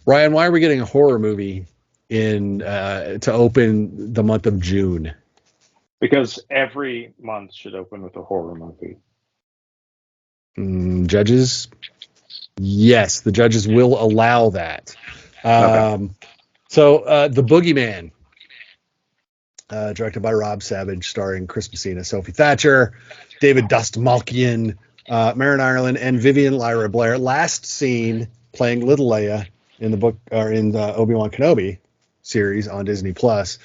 Ryan, why are we getting a horror movie in to open the month of June? Because every month should open with a horror movie. Judges? Yes, the judges will allow that. Okay. So The Boogeyman, directed by Rob Savage, starring Chris Messina, Sophie Thatcher, David Dastmalchian, Marin Ireland, and Vivian Lyra Blair. Last seen playing Little Leia in the book, or in the Obi-Wan Kenobi series on Disney Plus.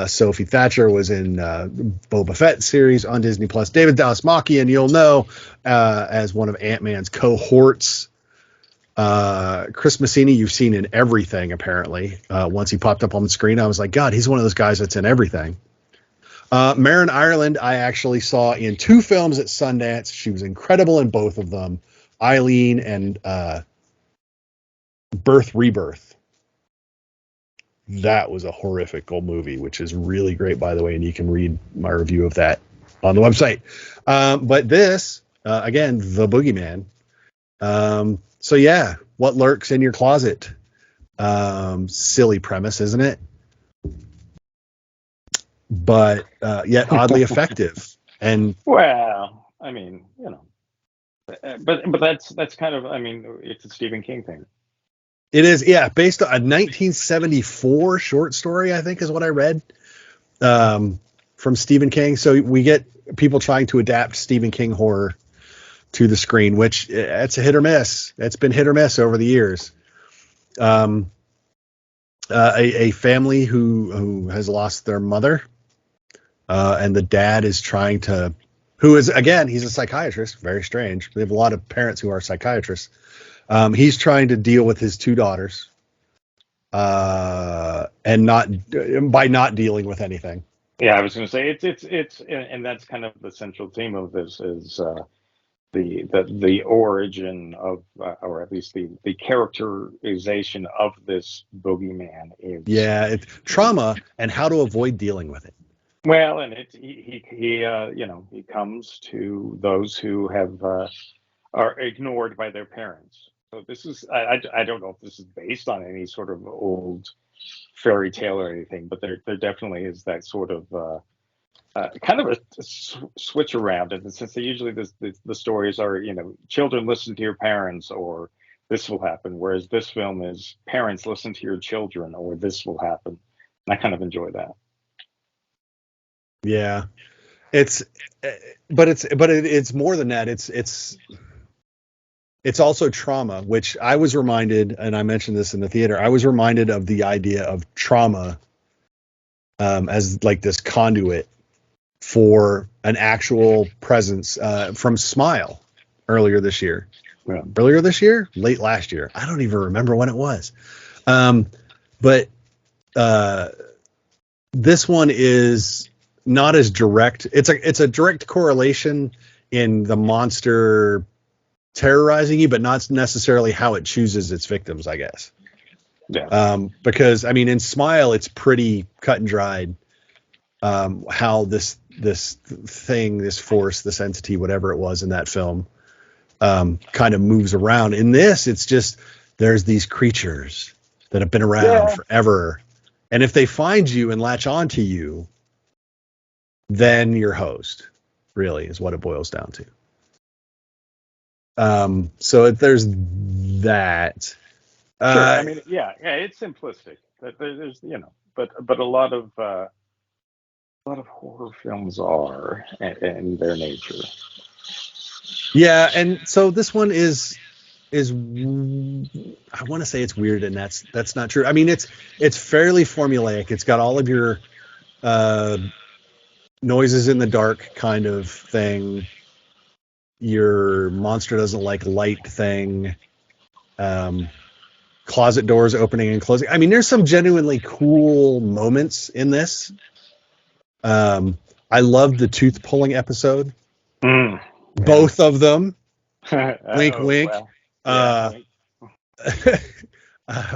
Sophie Thatcher was in Boba Fett series on Disney Plus. David Dastmalchian, you'll know as one of Ant-Man's cohorts. Chris Messina, you've seen in everything, apparently. Once he popped up on the screen, I was like, God, he's one of those guys that's in everything. Marin Ireland, I actually saw in 2 films at Sundance. She was incredible in both of them. Eileen and Birth Rebirth. That was a horrific movie, which is really great, by the way, and you can read my review of that on the website. But this, again, The Boogeyman. So yeah, what lurks in your closet? Silly premise, isn't it? But yet oddly effective. And well, I mean, but that's kind of, I mean, it's a Stephen King thing. It is, yeah, based on a 1974 short story, I think is what I read, from Stephen King. So we get people trying to adapt Stephen King horror to the screen, which it's a hit or miss. It's been hit or miss over the years. A family who has lost their mother, and the dad is trying to, who is, again, he's a psychiatrist. Very strange. We have a lot of parents who are psychiatrists. He's trying to deal with his 2 daughters, and by not dealing with anything. Yeah, I was going to say it's and that's kind of the central theme of this is the origin of, or at least the characterization of this boogeyman is. Yeah, it's trauma and how to avoid dealing with it. Well, and he comes to those who have are ignored by their parents. So this is, I don't know if this is based on any sort of old fairy tale or anything, but there definitely is that sort of kind of a switch around in the sense that usually the stories are, children listen to your parents or this will happen, whereas this film is parents listen to your children or this will happen. And I kind of enjoy that. Yeah, it's more than that. It's also trauma, which I was reminded, and I mentioned this in the theater, I was reminded of the idea of trauma as like this conduit for an actual presence from Smile earlier this year. Yeah. Earlier this year? Late last year. I don't even remember when it was. But this one is not as direct. It's a direct correlation in the monster terrorizing you, but not necessarily how it chooses its victims, I guess. Yeah. Because I mean, in Smile, it's pretty cut and dried. How this thing, this force, this entity, whatever it was in that film, kind of moves around. In this, it's just there's these creatures that have been around forever, and if they find you and latch onto you, then you're host. Really, is what it boils down to. So there's that. Sure. I mean, yeah, it's simplistic. There's, but a lot of horror films are in their nature. Yeah, and so this one is I want to say it's weird, and that's not true. I mean, it's fairly formulaic. It's got all of your noises in the dark kind of thing. Your monster doesn't like light thing. Closet doors opening and closing. I mean, there's some genuinely cool moments in this. I loved the tooth pulling episode. Both of them. Wink, wink. Well,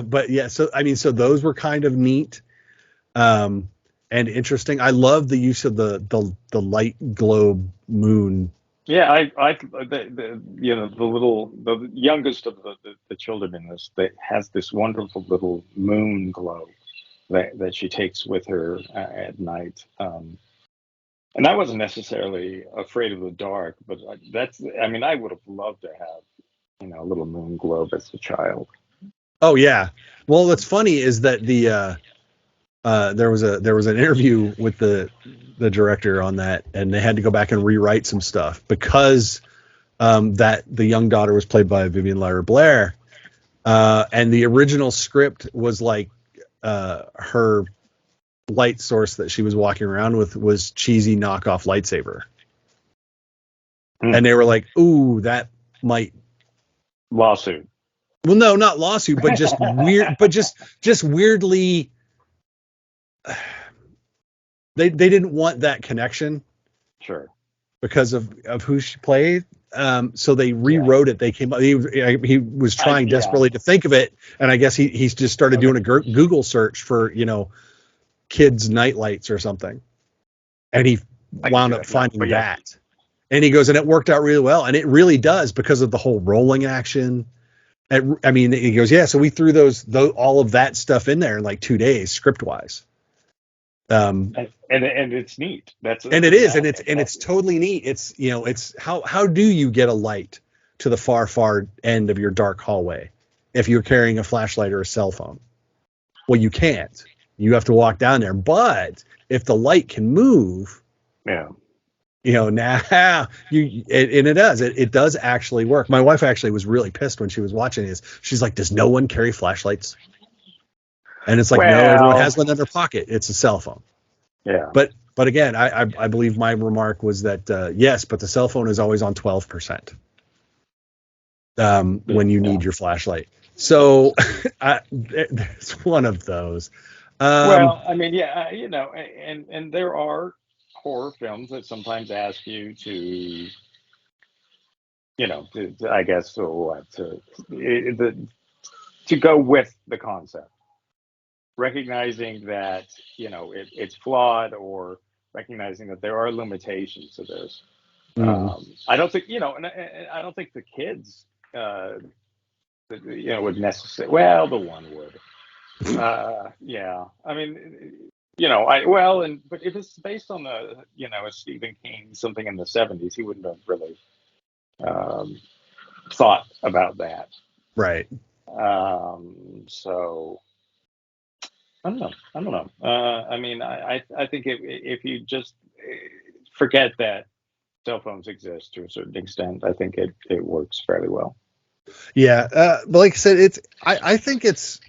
but yeah, so I mean, so those were kind of neat and interesting. I love the use of the light globe moon Yeah, the youngest of the children in this that has this wonderful little moon glow that she takes with her at night. And I wasn't necessarily afraid of the dark, but I mean, I would have loved to have, a little moon globe as a child. Oh yeah. Well, what's funny is that there was an interview with the director on that, and they had to go back and rewrite some stuff because that the young daughter was played by Vivian Lyra Blair, and the original script was like her light source that she was walking around with was cheesy knockoff lightsaber, and they were like, "Ooh, that might lawsuit." Well, no, not lawsuit, but just weird, but just weirdly, they didn't want that connection. Sure. Because of who she played. So they rewrote it. They came up, he was trying desperately to think of it. And I guess he's just started doing a Google search for, kids nightlights or something. And he wound up finding that. And he goes, and it worked out really well. And it really does because of the whole rolling action. I mean, he goes, yeah, so we threw all of that stuff in there in like 2 days, script wise. And it's neat. It's totally neat. It's how do you get a light to the far end of your dark hallway if you're carrying a flashlight or a cell phone? Well, you can't. You have to walk down there. But if the light can move, now it does actually work. My wife actually was really pissed when she was watching this. She's like, "Does no one carry flashlights?" And it's like, no, everyone has one in their pocket. It's a cell phone. Yeah. But again, I believe my remark was that, yes, but the cell phone is always on 12% when you need your flashlight. So it's one of those. Well, I mean, yeah, and there are horror films that sometimes ask you to, I guess, to go with the concept. Recognizing that it's flawed, or recognizing that there are limitations to this. I don't think and I don't think the kids would necessarily. Well, the one would. Yeah, I mean, but if it's based on a Stephen King, something in the 70s, he wouldn't have really thought about that, right? So. I don't know. I mean, I think if you just forget that cell phones exist to a certain extent, I think it works fairly well. Yeah, but like I said, I think it's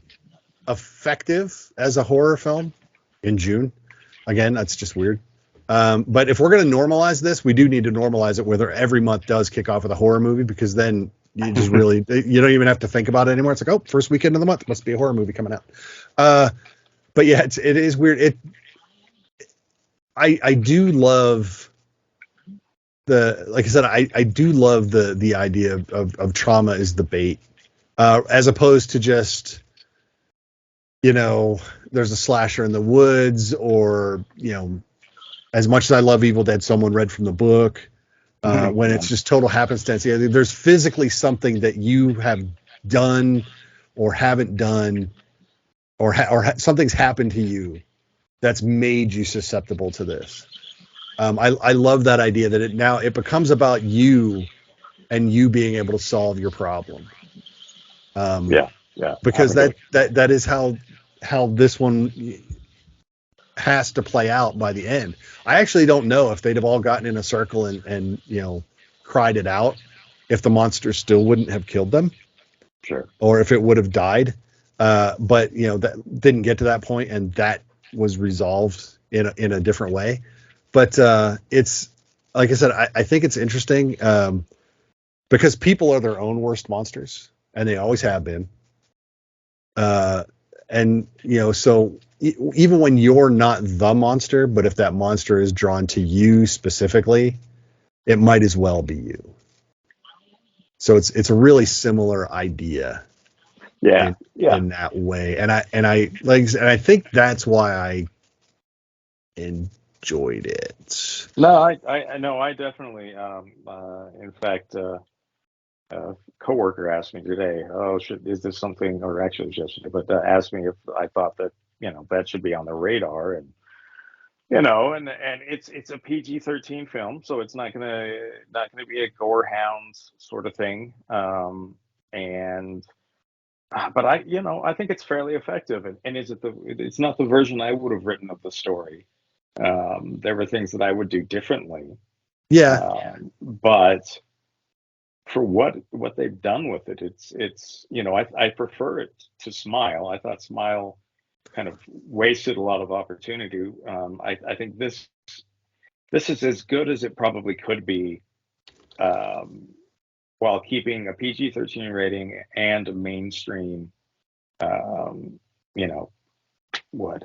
effective as a horror film in June. Again, that's just weird. But if we're going to normalize this, we do need to normalize it whether every month does kick off with a horror movie, because then you just really you don't even have to think about it anymore. It's like, oh, first weekend of the month must be a horror movie coming out. But yeah, it is weird. I do love like I said, I do love the idea of trauma as the bait, as opposed to just, there's a slasher in the woods, or, as much as I love Evil Dead, someone read from the book, when it's just total happenstance. Yeah, there's physically something that you have done or haven't done, or something's happened to you that's made you susceptible to this. I love that idea that it becomes about you and you being able to solve your problem. Yeah. Because that is how this one has to play out by the end. I actually don't know if they'd have all gotten in a circle and cried it out, if the monster still wouldn't have killed them. Sure. Or if it would have died. But that didn't get to that point, and that was resolved in a different way. But it's, like I said, I think it's interesting because people are their own worst monsters, and they always have been. And so even when you're not the monster, but if that monster is drawn to you specifically, it might as well be you. So it's a really similar idea. In that way. And I think that's why I enjoy enjoyed it. No, I know. I definitely. In fact, a coworker asked me today, "Oh, is this something?" Or actually, it was yesterday, but asked me if I thought that that should be on the radar, and and it's a PG-13 film, so it's not gonna be a gore hounds sort of thing. And but I think it's fairly effective. And it's not the version I would have written of the story. There were things that I would do differently, Yeah, but for what they've done with it, it's I prefer it to Smile. I thought Smile kind of wasted a lot of opportunity. I think this is as good as it probably could be, um, while keeping a PG-13 rating and a mainstream, um, you know,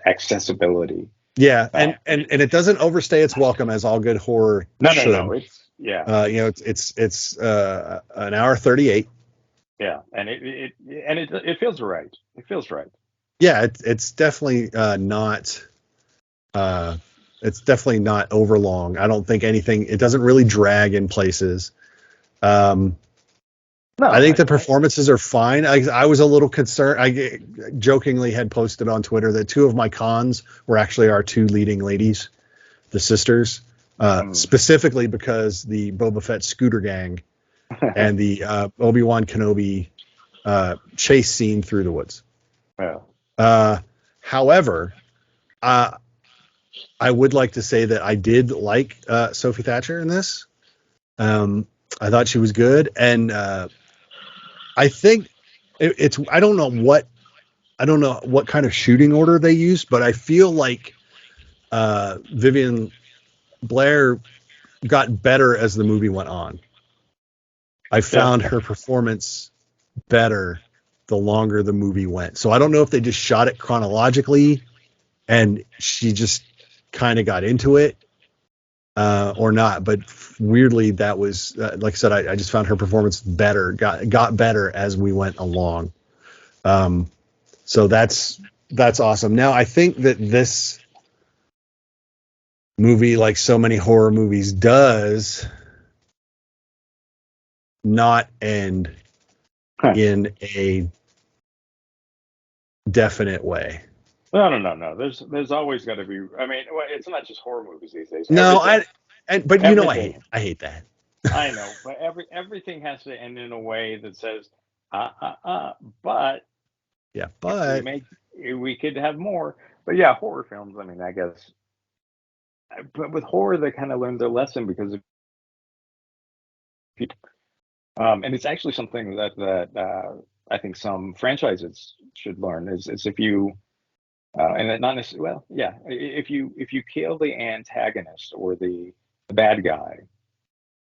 accessibility. yeah, Uh, and it doesn't overstay its welcome as all good horror no, should. it's yeah, It's an hour 38. yeah, and it feels right. It feels right. Yeah, it's definitely not. It's definitely not overlong. I don't think anything. It doesn't really drag in places. Um, No, I think the performances are fine. I was a little concerned. I jokingly had posted on Twitter that two of my cons were actually our two leading ladies, the sisters, specifically because the Boba Fett scooter gang and the Obi-Wan Kenobi chase scene through the woods. yeah. However, I would like to say that I did like Sophie Thatcher in this. I thought she was good, and I think it's. I don't know what kind of shooting order they used, but I feel like Vivian Blair got better as the movie went on. I found her performance better the longer the movie went. So I don't know if they just shot it chronologically and she just kind of got into it or not. But weirdly, that was like I said, I just found her performance better, got better as we went along. So that's awesome. Now I think that this movie, like so many horror movies, does not end in a definite way. No. There's always got to be. I mean, it's not just horror movies these days. No, I hate that. I know, but everything has to end in a way that says, but yeah, but we could have more. But yeah, horror films. I mean, I guess, but with horror, they kind of learned their lesson because of people. And it's actually something that I think some franchises should learn is if you and not necessarily well, yeah, if you kill the antagonist or the bad guy,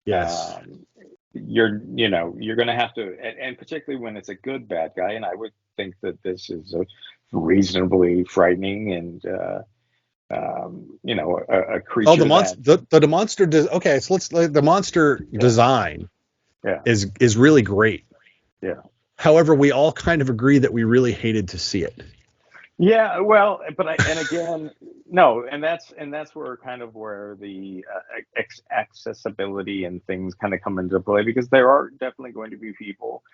yes, you're going to have to, and particularly when it's a good bad guy, and I would think that this is a reasonably frightening and a creature. Oh, the monster, the monster. Okay, so the monster design. Yeah. is really great. Yeah. However, we all kind of agree that we really hated to see it. Yeah, well, and again, no, and that's where the accessibility and things kind of come into play, because there are definitely going to be people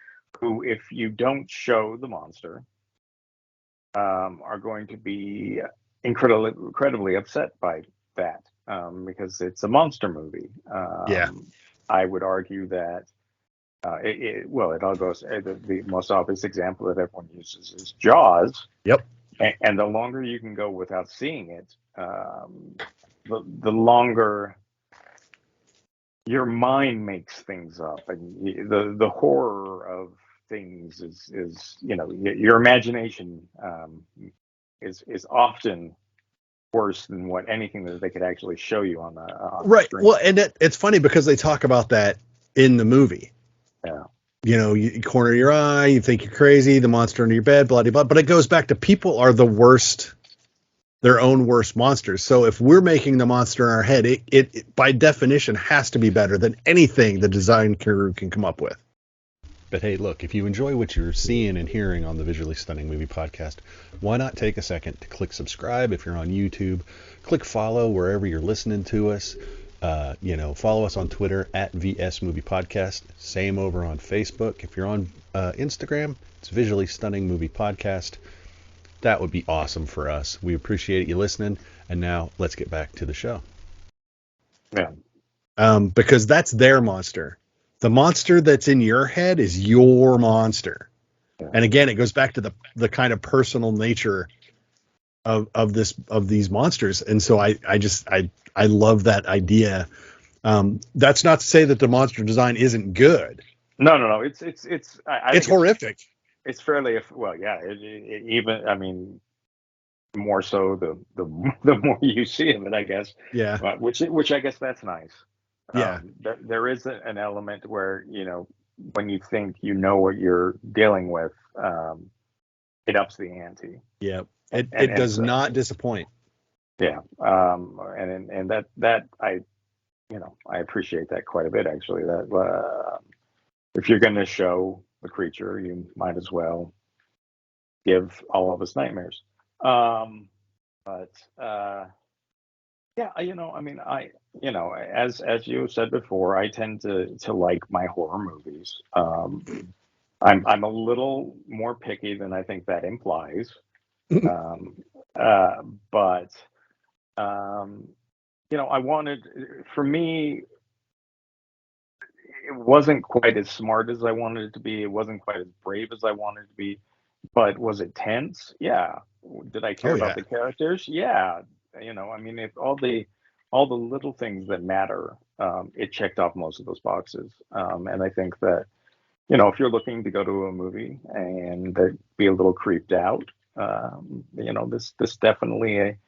who, if you don't show the monster, are going to be incredibly upset by that, because it's a monster movie. I would argue that it all goes. The most obvious example that everyone uses is Jaws. Yep. And the longer you can go without seeing it, the longer your mind makes things up, and the horror of things is your imagination is often worse than what anything that they could actually show you on the right. screen. Well, and it's funny because they talk about that in the movie. Yeah. You corner your eye, you think you're crazy, the monster under your bed, blah, blah, blah. But it goes back to people are the worst, their own worst monsters. So if we're making the monster in our head, it by definition has to be better than anything the design crew can come up with. But hey, look, if you enjoy what you're seeing and hearing on the Visually Stunning Movie Podcast, why not take a second to click subscribe if you're on YouTube, click follow wherever you're listening to us. Follow us on Twitter at VS Movie Podcast. Same over on Facebook. If you're on Instagram, it's Visually Stunning Movie Podcast. That would be awesome for us. We appreciate you listening. And now let's get back to the show. Yeah. Because that's their monster. The monster that's in your head is your monster. Yeah. And again, it goes back to the kind of personal nature of these monsters. And so I love that idea. That's not to say that the monster design isn't good. No. It's horrific. It's fairly well, yeah. Even I mean, more so the more you see of it, I guess. Yeah. Which I guess that's nice. Yeah. There is an element where when you think you know what you're dealing with, it ups the ante. Yeah. It does not disappoint. Yeah. And that I appreciate that quite a bit, actually. That if you're going to show the creature, you might as well give all of us nightmares. Yeah, I mean, as you said before, I tend to like my horror movies. I'm a little more picky than I think that implies. But I wanted, for me, it wasn't quite as smart as I wanted it to be. It wasn't quite as brave as I wanted it to be. But was it tense? Yeah. Did I care about the characters? Yeah. I mean, if all the little things that matter, it checked off most of those boxes. And I think that, if you're looking to go to a movie and be a little creeped out, this definitely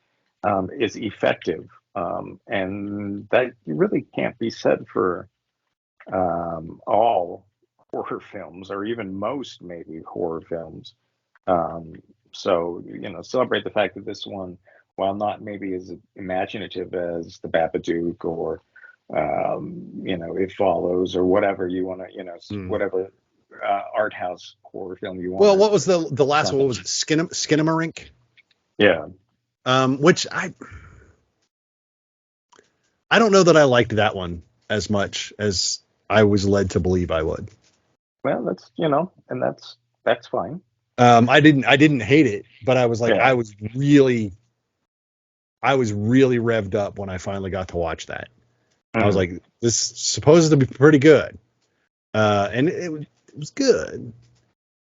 is effective. And that really can't be said for all horror films, or even most maybe horror films. So celebrate the fact that this one, while not maybe as imaginative as The Babadook or It Follows or whatever you want to whatever art house horror film you want. Well, what was the last one? What was it? Skinamarink? Yeah. Which I don't know that I liked that one as much as I was led to believe I would. Well, that's and that's fine. I didn't hate it, but I was like, I was really revved up when I finally got to watch that. I was like, this is supposed to be pretty good. And it was good.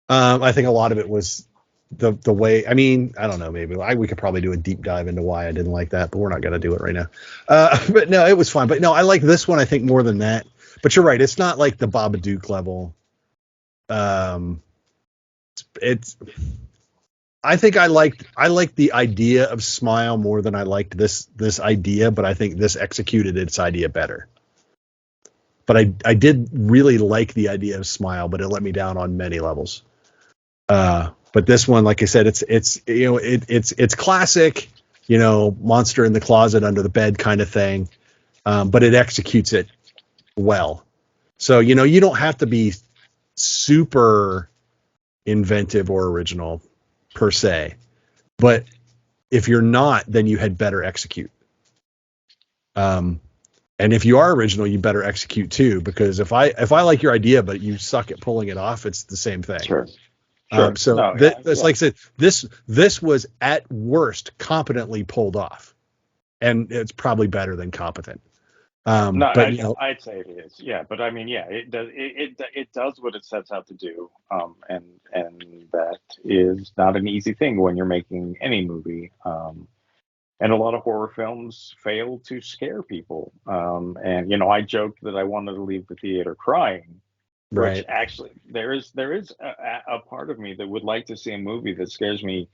I think a lot of it was the way, I mean, I don't know, maybe we could probably do a deep dive into why I didn't like that, but we're not going to do it right now. But no, it was fine. But no, I like this one, I think, more than that. But you're right. It's not like the Babadook level. I think I liked the idea of Smile more than I liked this idea, but I think this executed its idea better. But I did really like the idea of Smile, but it let me down on many levels. But this one, like I said, it's classic, monster in the closet under the bed kind of thing. But it executes it well. So, you don't have to be super inventive or original per se, but if you're not, then you had better execute. And if you are original, you better execute too, because if I like your idea, but you suck at pulling it off, it's the same thing. Sure. Like I said, this was at worst competently pulled off, and it's probably better than competent. I'd say it is. Yeah, but I mean, yeah, it does. It does what it sets out to do. And that is not an easy thing when you're making any movie. And a lot of horror films fail to scare people. And I joked that I wanted to leave the theater crying. Right. Which actually, there is a part of me that would like to see a movie that scares me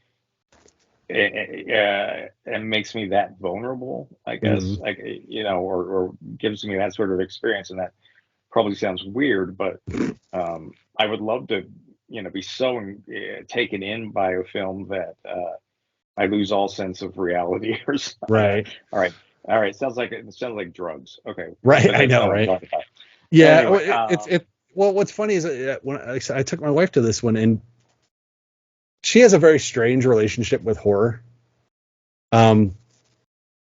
and makes me that vulnerable, I guess, or gives me that sort of experience. And that probably sounds weird, but I would love to, be so taken in by a film that I lose all sense of reality or something. Right. All right. It sounds like drugs. Okay. Right. I know. Right. Yeah. Anyway, Well, what's funny is when I took my wife to this one, and she has a very strange relationship with horror. Um,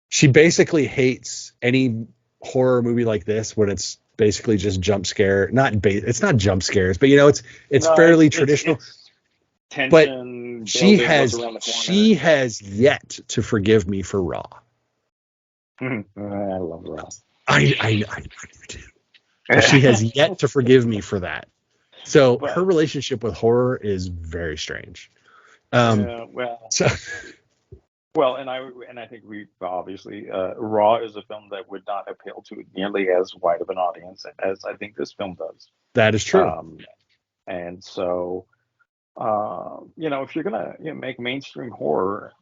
she basically hates any horror movie like this when it's basically just jump scare. It's not jump scares, but it's No, fairly traditional. it's But tension building, what's around the corner. she has yet to forgive me for Raw. I love Raw. I do too. But she has yet to forgive me for that. So But, her relationship with horror is very strange. well, So well, and I think we obviously Raw is a film that would not appeal to nearly as wide of an audience as I think this film does. that is true. And so, if you're gonna make mainstream horror,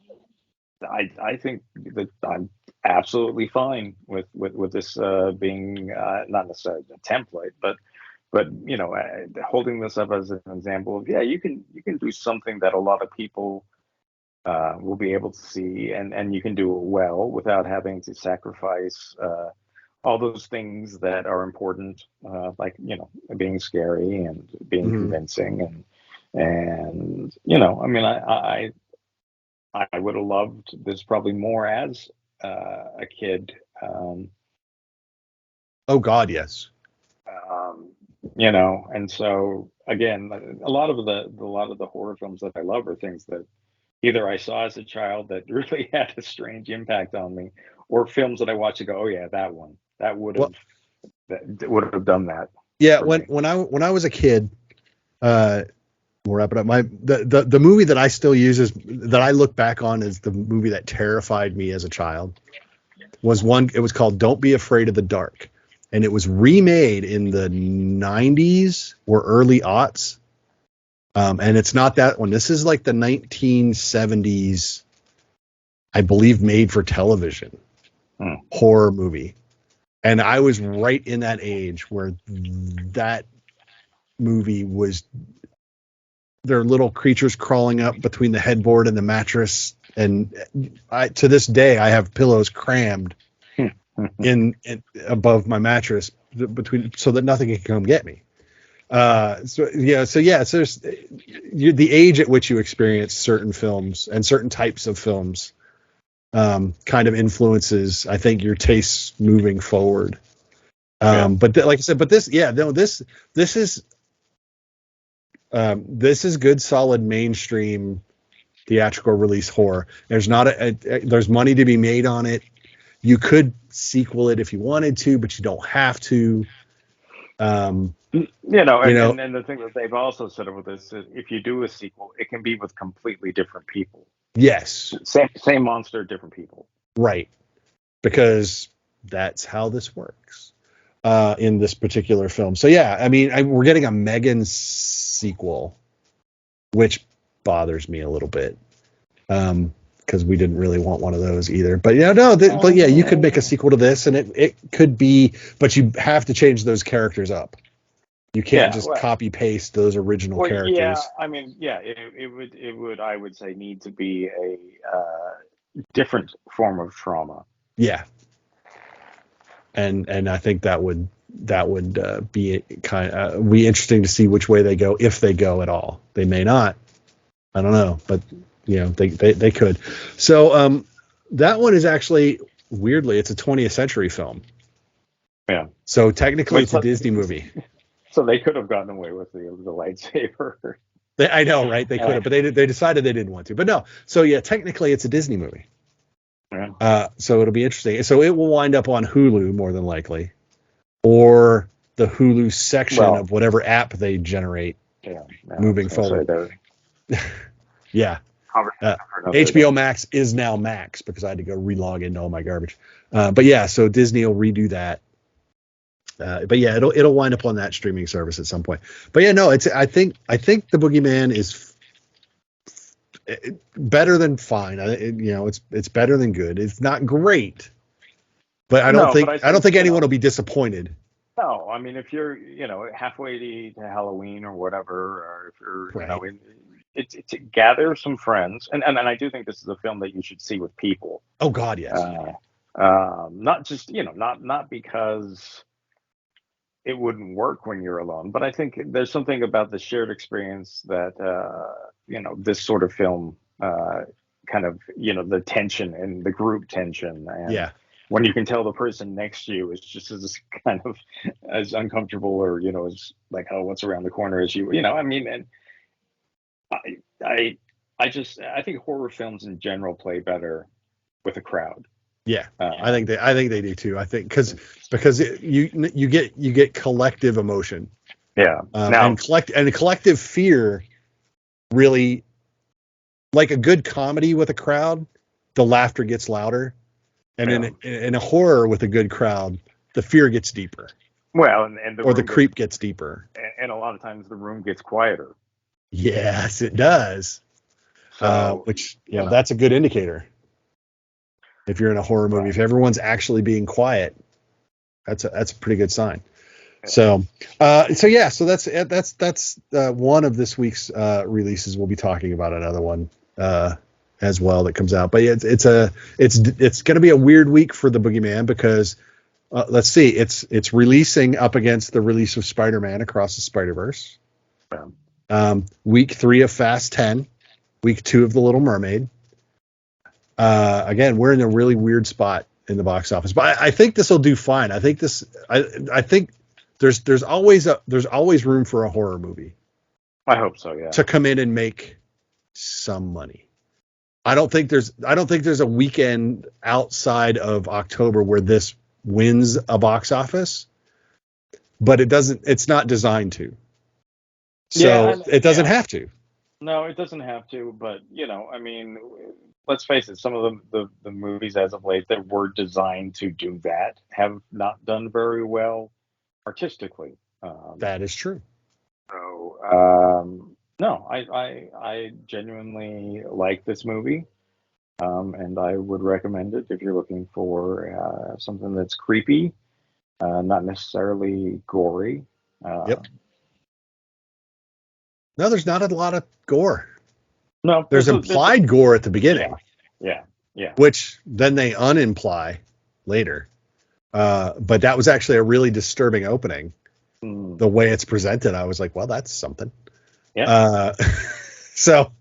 I think that I'm absolutely fine with this being not necessarily a template, but holding this up as an example of you can do something that a lot of people will be able to see, and you can do it well without having to sacrifice all those things that are important, like being scary and being Mhm. convincing, and I mean, I would have loved this probably more as a kid. Oh God, yes. Um, and so again, a lot of the horror films that I love are things that either I saw as a child that really had a strange impact on me, or films that I watch and go, oh yeah, that one Well, that would have done that yeah. for When me. when I was a kid, uh, we'll wrap it up. The movie that I still use that I look back on as the movie that terrified me as a child was one. It was called "Don't Be Afraid of the Dark," and it was remade in the '90s or early aughts. And it's not that one. This is like the 1970s, I believe, made for television Hmm. horror movie. And I was right in that age where that movie was, there are little creatures crawling up between the headboard and the mattress. And to this day, I have pillows crammed in above my mattress between, so that nothing can come get me. So there's the age at which you experience certain films and certain types of films kind of influences, I think, your tastes moving forward. But like I said, but this is this is good, solid mainstream theatrical release horror. There's not there's money to be made on it. You could sequel it if you wanted to, but you don't have to. You know, And the thing that they've also said with this is if you do a sequel, it can be with completely different people. yes, Same monster, different people. right, because that's how this works in this particular film. So yeah, I mean, we're getting a Megan sequel, which bothers me a little bit. Because we didn't really want one of those either. But but yeah, you could make a sequel to this, and it could be, but you have to change those characters up. You can't Yeah, just well, copy paste those original yeah. characters. I mean, yeah, it would I would say need to be a different form of trauma. Yeah, and I think that would be be interesting to see which way they go, if they go at all. They may not. I don't know, but they could. So that one is actually, weirdly, it's a 20th century film. Yeah. So technically, But it's a Disney movie. so they could have gotten away with the lightsaber. I know, right? They could have, but they decided they didn't want to. But no. So yeah, technically, it's a Disney movie. Yeah. So it'll be interesting. So it will wind up on Hulu more than likely, or the Hulu section of whatever app they generate moving forward. Yeah. HBO Max is now Max because I had to go relog into all my garbage. But yeah, so Disney will redo that. But yeah, it'll wind up on that streaming service at some point. But yeah, no, I think the Boogeyman is better than fine. It's better than good. It's not great, but I don't think anyone will be disappointed. No, I mean if you're halfway to Halloween or whatever, or if you're Right. it's to gather some friends, and I do think this is a film that you should see with people. Oh God, yes. Not just not because it wouldn't work when you're alone. But I think there's something about the shared experience that this sort of film kind of, the tension and the group tension, and Yeah. when you can tell the person next to you is just as kind of as uncomfortable, or as like, oh, what's around the corner as you, I mean, and I I I think horror films in general play better with a crowd. Yeah, I think they do too. I think because you get collective emotion. Yeah. And collective fear. Really, like a good comedy with a crowd, the laughter gets louder, and in a horror with a good crowd, the fear gets deeper. Well, and the creep gets deeper, and a lot of times the room gets quieter. Yes, it does. So, which that's a good indicator. If you're in a horror movie, if everyone's actually being quiet, that's a pretty good sign. So that's one of this week's releases. We'll be talking about another one as well that comes out. But it's going to be a weird week for the Boogeyman because let's see, it's releasing up against the release of Spider-Man Across the Spider-Verse. Week 3 of Fast 10, week 2 of The Little Mermaid. Again, we're in a really weird spot in the box office, but I think this will do fine. I think there's always room for a horror movie. I hope so, yeah. To come in and make some money. I don't think there's a weekend outside of October where this wins a box office, but it's not designed to. So it doesn't have to. No, it doesn't have to, but I mean, let's face it, some of the movies as of late that were designed to do that have not done very well artistically. That is true. So no, I genuinely like this movie, and I would recommend it if you're looking for something that's creepy, not necessarily gory. Yep. No, there's not a lot of gore. No, there's implied gore at the beginning. Yeah. Which then they unimply later. But that was actually a really disturbing opening. The way it's presented, I was like, well, that's something. Yeah. So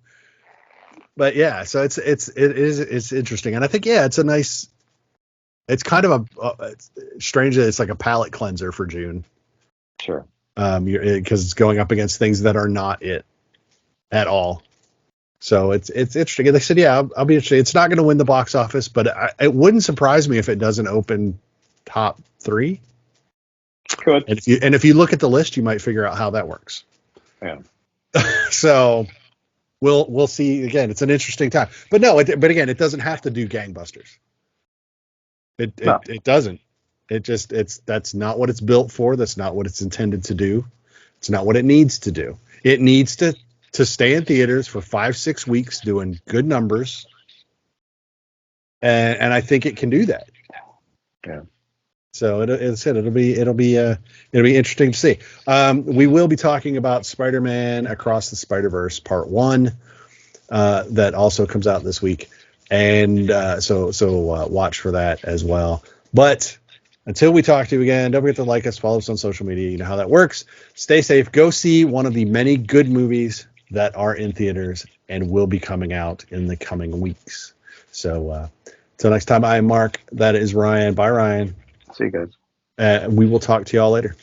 it's interesting, and I think it's a nice. It's kind of it's strange that it's like a palate cleanser for June. Sure. Because it's going up against things that are not it at all. So it's interesting. And they said, I'll be interested. It's not going to win the box office, but it wouldn't surprise me if it doesn't open top 3. Good. And if you look at the list, you might figure out how that works. Yeah. So we'll see. Again, it's an interesting time. But no, but again, it doesn't have to do gangbusters. It doesn't. That's not what it's built for. That's not what it's intended to do. It's not what it needs to do. It needs to stay in theaters for 5-6 weeks doing good numbers. And I think it can do that. Yeah. So it'll be interesting to see. We will be talking about Spider-Man Across the Spider-Verse Part 1 that also comes out this week. And so watch for that as well. But until we talk to you again, don't forget to like us, follow us on social media. You know how that works. Stay safe. Go see one of the many good movies that are in theaters and will be coming out in the coming weeks. So until next time, I am Mark. That is Ryan. Bye, Ryan. See you guys. We will talk to y'all later.